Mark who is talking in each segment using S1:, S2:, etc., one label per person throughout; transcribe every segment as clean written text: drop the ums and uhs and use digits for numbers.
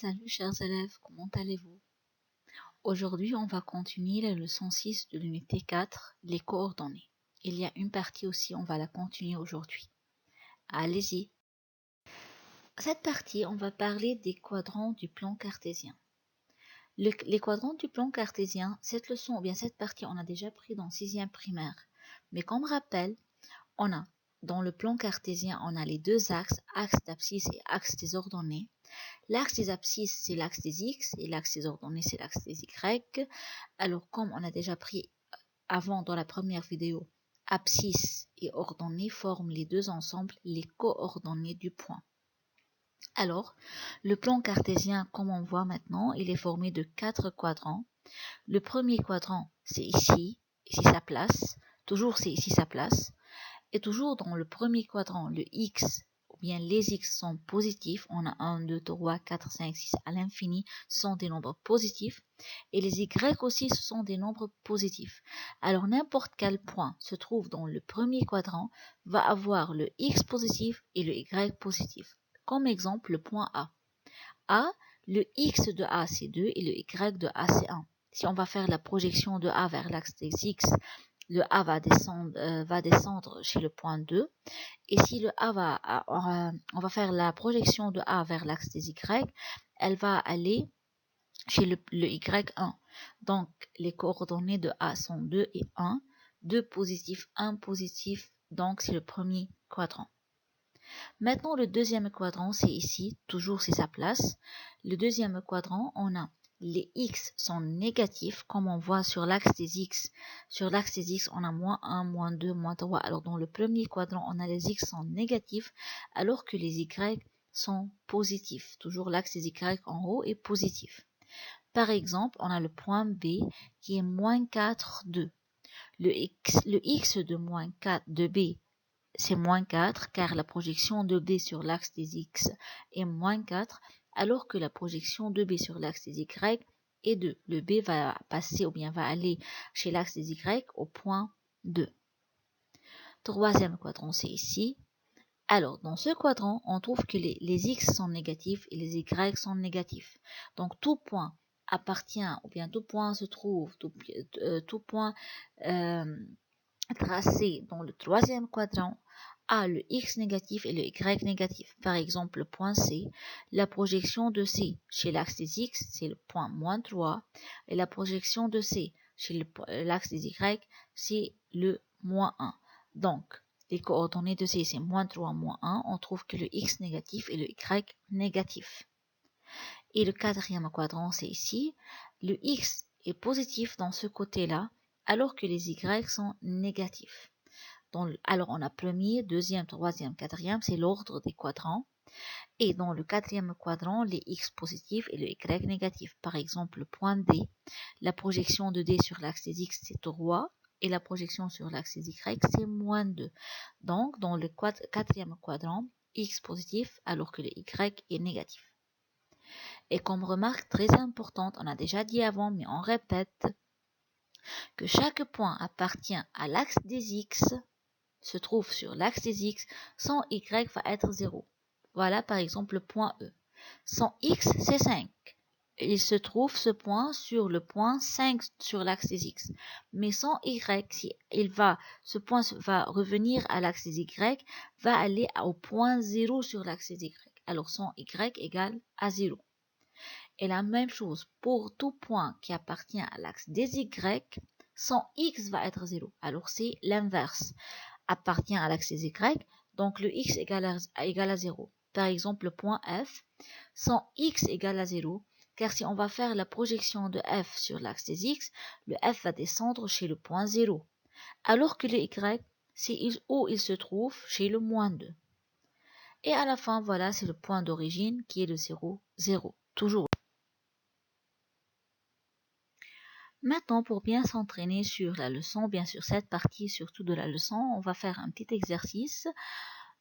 S1: Salut chers élèves, comment allez-vous? Aujourd'hui, on va continuer la leçon 6 de l'unité 4, les coordonnées. Il y a une partie aussi, on va la continuer aujourd'hui. Allez-y. Cette partie, on va parler des quadrants du plan cartésien. Les quadrants du plan cartésien, cette leçon, ou bien cette partie, on a déjà pris dans 6e primaire. Mais comme rappel, on a dans le plan cartésien, on a les deux axes, axe d'abscisse et axe des ordonnées. L'axe des abscisses, c'est l'axe des x, et l'axe des ordonnées, c'est l'axe des y. Alors, comme on a déjà pris avant dans la première vidéo, abscisse et ordonnées forment les deux ensemble les coordonnées du point. Alors, le plan cartésien, comme on voit maintenant, il est formé de 4 quadrants. Le premier quadrant, c'est ici sa place. Toujours, c'est ici sa place. Et toujours dans le premier quadrant, le x, ou bien les x sont positifs. On a 1, 2, 3, 4, 5, 6 à l'infini, ce sont des nombres positifs. Et les y aussi, ce sont des nombres positifs. Alors n'importe quel point se trouve dans le premier quadrant va avoir le x positif et le y positif. Comme exemple, le point A. A, le x de A c'est 2 et le y de A c'est 1. Si on va faire la projection de A vers l'axe des x, le A va descendre chez le point 2. Et si le A on va faire la projection de A vers l'axe des Y, elle va aller chez le Y1. Donc, les coordonnées de A sont 2 et 1. 2 positif, 1 positif. Donc, c'est le premier quadrant. Maintenant, le deuxième quadrant, c'est ici. Toujours, c'est sa place. Le deuxième quadrant, on a les x sont négatifs, comme on voit sur l'axe des x. Sur l'axe des x, on a moins 1, moins 2, moins 3. Alors, dans le premier quadrant, on a les x sont négatifs, alors que les y sont positifs. Toujours l'axe des y en haut est positif. Par exemple, on a le point B qui est moins 4, 2. Le x de moins 4 de B, c'est moins 4, car la projection de B sur l'axe des x est moins 4, alors que la projection de B sur l'axe des y est 2. Le B va passer ou bien va aller chez l'axe des y au point 2. Troisième quadrant, c'est ici. Alors, dans ce quadrant, on trouve que les x sont négatifs et les y sont négatifs. Donc, tout point appartient, ou bien tout point se trouve, tout point tracé dans le troisième quadrant a le x négatif et le y négatif. Par exemple, le point C, la projection de C chez l'axe des x, c'est le point moins 3, et la projection de C chez l'axe des y, c'est le moins 1. Donc, les coordonnées de C, c'est moins 3, moins 1. On trouve que le x négatif et le y négatif. Et le quatrième quadrant, c'est ici. Le x est positif dans ce côté-là, alors que les y sont négatifs. Alors, on a premier, deuxième, troisième, quatrième, c'est l'ordre des quadrants. Et dans le quatrième quadrant, les x positifs et le y négatif. Par exemple, le point D, la projection de D sur l'axe des x, c'est 3. Et la projection sur l'axe des y, c'est moins 2. Donc, dans le quatrième quadrant, x positif, alors que le y est négatif. Et comme remarque très importante, on a déjà dit avant, mais on répète, que chaque point appartient à l'axe des x, se trouve sur l'axe des x, son y va être 0. Voilà par exemple le point E. Son x, c'est 5. Il se trouve ce point sur le point 5 sur l'axe des x. Mais son y, si ce point va revenir à l'axe des y, va aller au point 0 sur l'axe des y. Alors son y égale à 0. Et la même chose pour tout point qui appartient à l'axe des y, son x va être 0. Alors c'est l'inverse. Appartient à l'axe des y, donc le x égale à 0. Par exemple, le point F, son x égale à 0, car si on va faire la projection de F sur l'axe des x, le F va descendre chez le point 0, alors que le y, c'est où il se trouve chez le moins 2. Et à la fin, voilà, c'est le point d'origine qui est le 0, 0, toujours. Maintenant, pour bien s'entraîner sur la leçon, bien sûr cette partie surtout de la leçon, on va faire un petit exercice.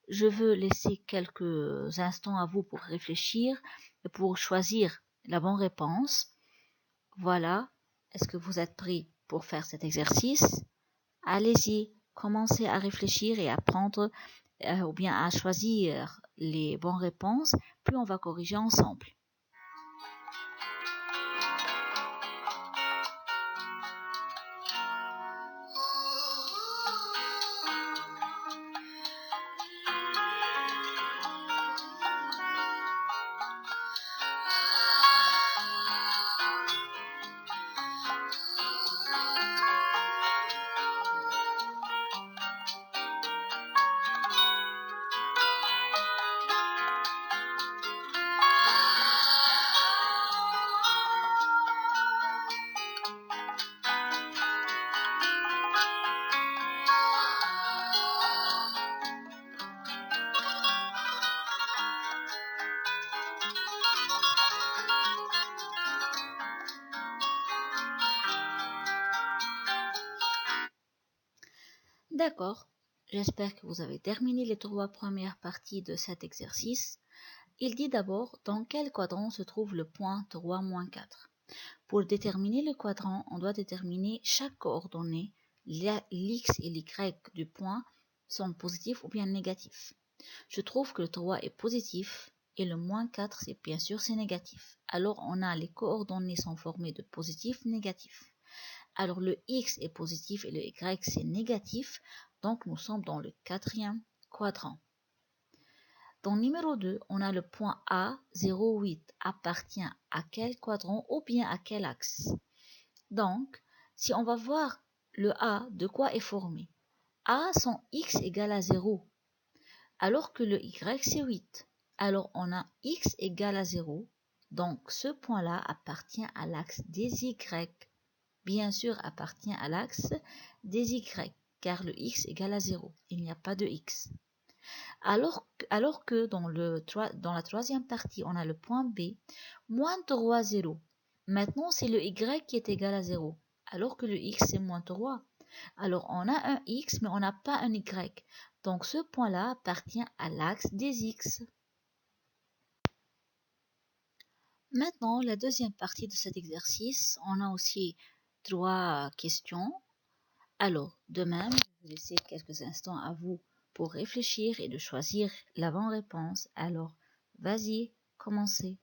S1: Je veux laisser quelques instants à vous pour réfléchir et pour choisir la bonne réponse. Voilà, est-ce que vous êtes prêts pour faire cet exercice? Allez-y, commencez à réfléchir et à prendre ou bien à choisir les bonnes réponses, puis on va corriger ensemble. D'accord, j'espère que vous avez terminé les 3 premières parties de cet exercice. Il dit d'abord dans quel quadrant se trouve le point 3-4. Pour déterminer le quadrant, on doit déterminer chaque coordonnée, l'x et l'y du point sont positifs ou bien négatifs. Je trouve que le 3 est positif et le -4 c'est bien sûr c'est négatif. Alors on a les coordonnées sont formées de positif, négatif. Alors le x est positif et le y c'est négatif, donc nous sommes dans le 4e quadrant. Dans numéro 2, on a le point A, 0,8 appartient à quel quadrant ou bien à quel axe. Donc, si on va voir le A, de quoi est formé? A, son x égale à 0, alors que le y c'est 8. Alors on a x égale à 0, donc ce point-là appartient à l'axe des y. Bien sûr appartient à l'axe des y, car le x égale à 0, il n'y a pas de x. Alors que dans la troisième partie, on a le point B, -3, 0. Maintenant, c'est le y qui est égal à 0, alors que le x c'est -3. Alors, on a un x, mais on n'a pas un y. Donc, ce point-là appartient à l'axe des x. Maintenant, la deuxième partie de cet exercice, on a aussi 3 questions. Alors, de même, je vais laisser quelques instants à vous pour réfléchir et de choisir la bonne réponse. Alors, vas-y, commencez.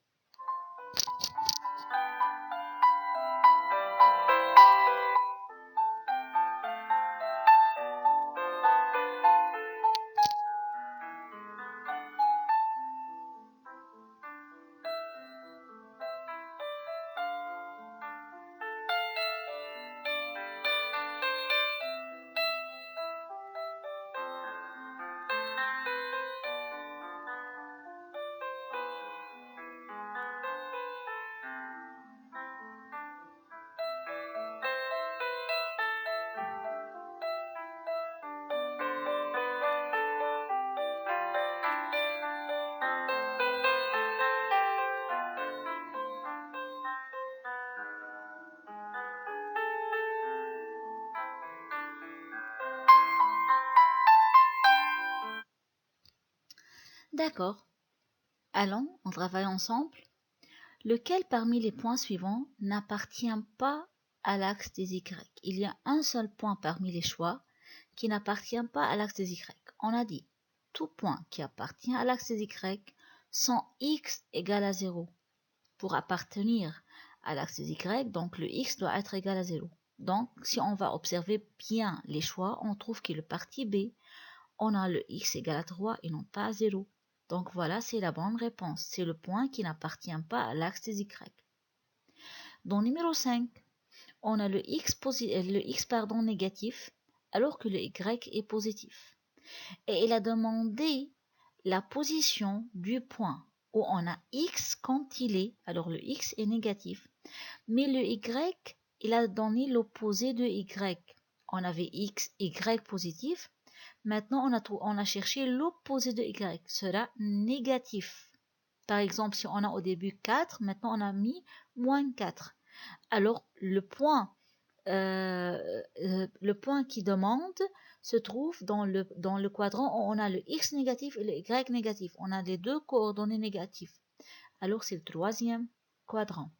S1: D'accord. Allons, on travaille ensemble. Lequel parmi les points suivants n'appartient pas à l'axe des y? Il y a un seul point parmi les choix qui n'appartient pas à l'axe des y. On a dit, tout point qui appartient à l'axe des y sans x égale à 0. Pour appartenir à l'axe des y, donc le x doit être égal à 0. Donc, si on va observer bien les choix, on trouve que le parti B, on a le x égale à 3 et non pas à 0. Donc voilà, c'est la bonne réponse. C'est le point qui n'appartient pas à l'axe des y. Dans numéro 5, on a le x négatif, alors que le y est positif. Et il a demandé la position du point où on a x quand il est, alors le x est négatif, mais le y, il a donné l'opposé de y. On avait x, y positif. Maintenant, on a cherché l'opposé de y, sera négatif. Par exemple, si on a au début 4, maintenant on a mis -4. Alors, le point qui demande se trouve dans le quadrant où on a le x négatif et le y négatif. On a les deux coordonnées négatives. Alors, c'est le troisième quadrant.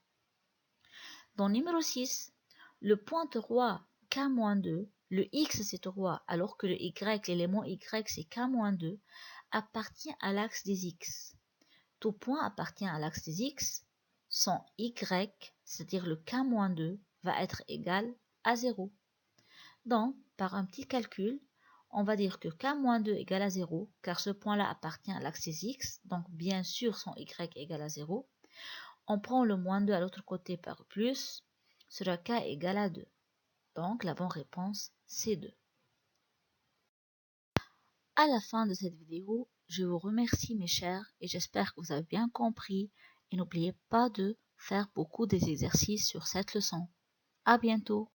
S1: Dans numéro 6, le point 3, k-2, le x c'est 3, alors que le y, l'élément y c'est k-2, appartient à l'axe des x. Tout point appartient à l'axe des x, son y, c'est-à-dire le k-2, va être égal à 0. Donc, par un petit calcul, on va dire que k-2 égale à 0, car ce point-là appartient à l'axe des x, donc bien sûr son y égale à 0. On prend le -2 à l'autre côté par plus, sera k égale à 2. Donc la bonne réponse, c'est 2. À la fin de cette vidéo, je vous remercie mes chers et j'espère que vous avez bien compris et n'oubliez pas de faire beaucoup des exercices sur cette leçon. À bientôt.